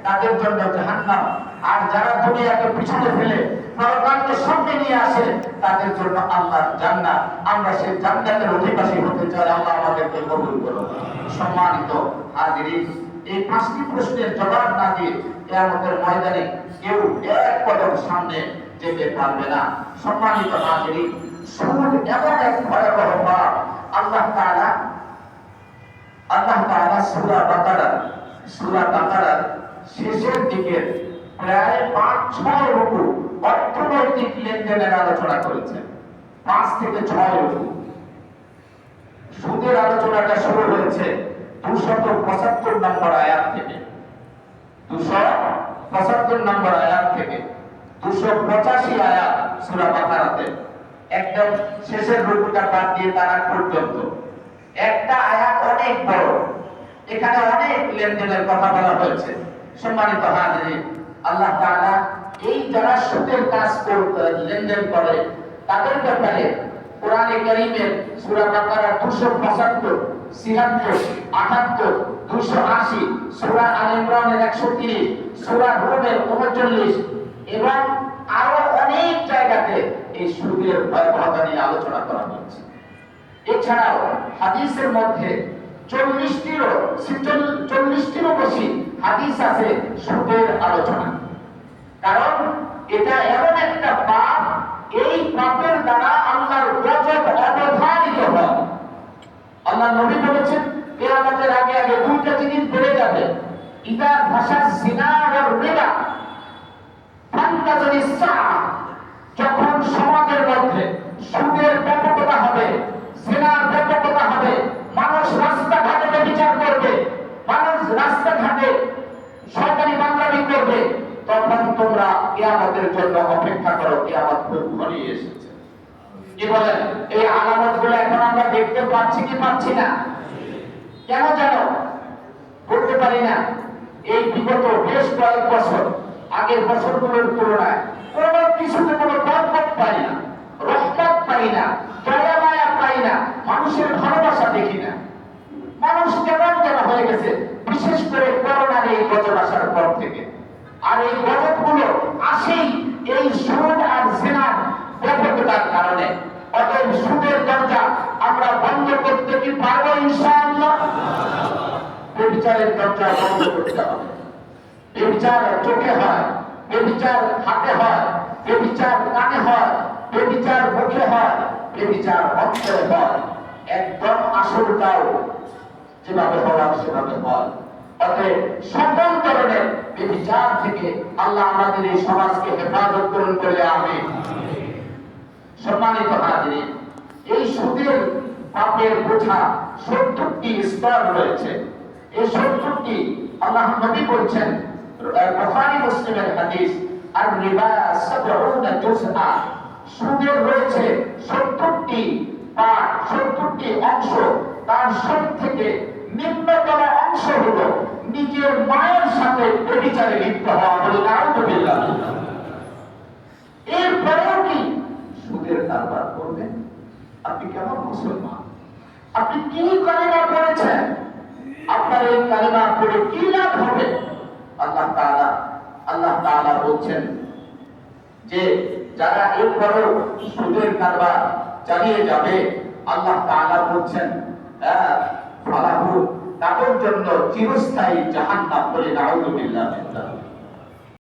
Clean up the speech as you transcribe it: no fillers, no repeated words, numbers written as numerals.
তাদের জন্য জাহান্নাম। আর যারা দুনিয়াকে পিছনে ফেলে পরকালকে সামনে নিয়ে আসে তাদের জন্য আল্লাহর জান্নাত। আমরা সেই জান্নাতের অধিবাসী হতে চাই। আল্লাহ আমাদেরকে কবুল করুন। সম্মানিত হাজিরিন, এই 5টি প্রশ্নের জবাব না দিয়ে কিয়ামতের ময়দানে কেউ এক কদম সামনে যেতে পারবে না। সম্মানিত হাজিরিন, সুদ এমন এক ভয়াবহ পাপ। আল্লাহ তাআলা সূরা বাকারার শেষের দিকে প্রায় 5-6 রুকু অর্থনৈতিক লেনদেনের আলোচনা করেছেন। 5 থেকে 6 রুকু। সুদের আলোচনাটা শুরু হয়েছে 275 নম্বর আয়াত থেকে। 275 নম্বর আয়াত থেকে 285 আয়াত সূরা বাকারাতে, একদম শেষের রুকুটা বাদ দিয়ে তার আগ পর্যন্ত একটা আয়াত অনেক বড়। এখানে অনেক লেনদেনের কথা বলা হয়েছে। সম্মানিত হাজিরিন, আল্লাহ তাআলা এই যারা সুদের কাজ লেনদেন করে তাদের ব্যাপারে কোরআনে কারীমের সূরা বাকারা 275, 76, 78, 280, সূরা আলে ইমরানের 130, সূরা রুমের 39 এবং আরো অনেক জায়গাতে এই সুদের ভয়াবহতা নিয়ে আলোচনা করা হয়েছে। এছাড়াও হাদিসের মধ্যে 40টিরও বেশি হাদিস আছে সুদের আলোচনা। কারণ এটা এমন একটা পাপ, এই পাপের দ্বারা আল্লাহর গজব অবধারিত হয়। আল্লাহ নবী বলেছেন কিয়ামতের আগে আগে 2টা জিনিস বেড়ে যাবে। ইদা ভাষা জিনা ওয়ার রিবা ফান্তাজালিস সাআ, যখন সমাজের মধ্যে সুদের ব্যাপকতা হবে, জিনার ব্যাপকতা হবে, মানুষ রাস্তাঘাটে ব্যভিচার করবে, মানুষ রাস্তাঘাটে সরকারি বাংলামি করবে, তখন তোমরা কিয়ামতের জন্য অপেক্ষা করো। কিয়ামত খুব ঘনিয়ে এসেছে। কি বলেন? এই আলামতগুলো এখন আমরা দেখতে পাচ্ছি কি পাচ্ছি না? কেন জানো? বলতে পারি না। এই বিগত বেশ কয়েক বছর আগের বছরগুলোর তুলনায় কোনো কিছুতে কোনো বরকত পাই না, রহমত পাই না, দয়া মায়া পাই না, মানুষের ভালোবাসা দেখি না। মানুষ কেমন যেন হয়ে গেছে, বিশেষ করে করোনার এই গজব আসার পর থেকে। আর এই গজবগুলো আসেই এই সুদ আর জিনার ব্যাপকতার কারণে। অতএব সুদের দরজা আমরা বন্ধ করতে কি পারবো ইনশাআল্লাহ? ব্যভিচারের দরজা বন্ধ করতে হবে। ব্যভিচার চোখে হয়, ব্যভিচার হাতে হয়, ব্যভিচার কানে হয়, ব্যভিচার মুখে হয়, ব্যভিচার অন্তরে হয়। একদম আসলটাও যেভাবে হওয়ার সেভাবে হয়। অতএব সকল ধরনের ব্যভিচার থেকে আল্লাহ আমাদের এই সমাজকে হেফাজত করুন বলে আমিন। সম্মানিত হাজিরিন, এই সুদের পাপের বোঝা 70টি স্তর রয়েছে। এই 70টি আল্লাহ নবী বলছেন, বুখারী মুসলিমের হাদিস, আর রিবা 70 জুজআ, সুদের রয়েছে 70টি পার্ট, 70টি অংশ। তার সবথেকে নিম্নতম অংশ হলো নিজের মায়ের সাথে ব্যভিচারে লিপ্ত হওয়া। বলে নাউযুবিল্লাহ। এরপরেও কি সুদের কারবার করবেন? আপনি কেমন মুসলমান? আপনি কি কালিমা পড়েছেন? আপনার এই কালিমা পড়ে কি লাভ হবে? আল্লাহ তাআলা বলছেন যে যারা এরপরেও সুদের কারবার চালিয়ে যাবে, আল্লাহ তাআলা বলছেন ফালাহু, তাদের জন্য চিরস্থায়ী জাহান্নাম। বলে নাউযুবিল্লাহ।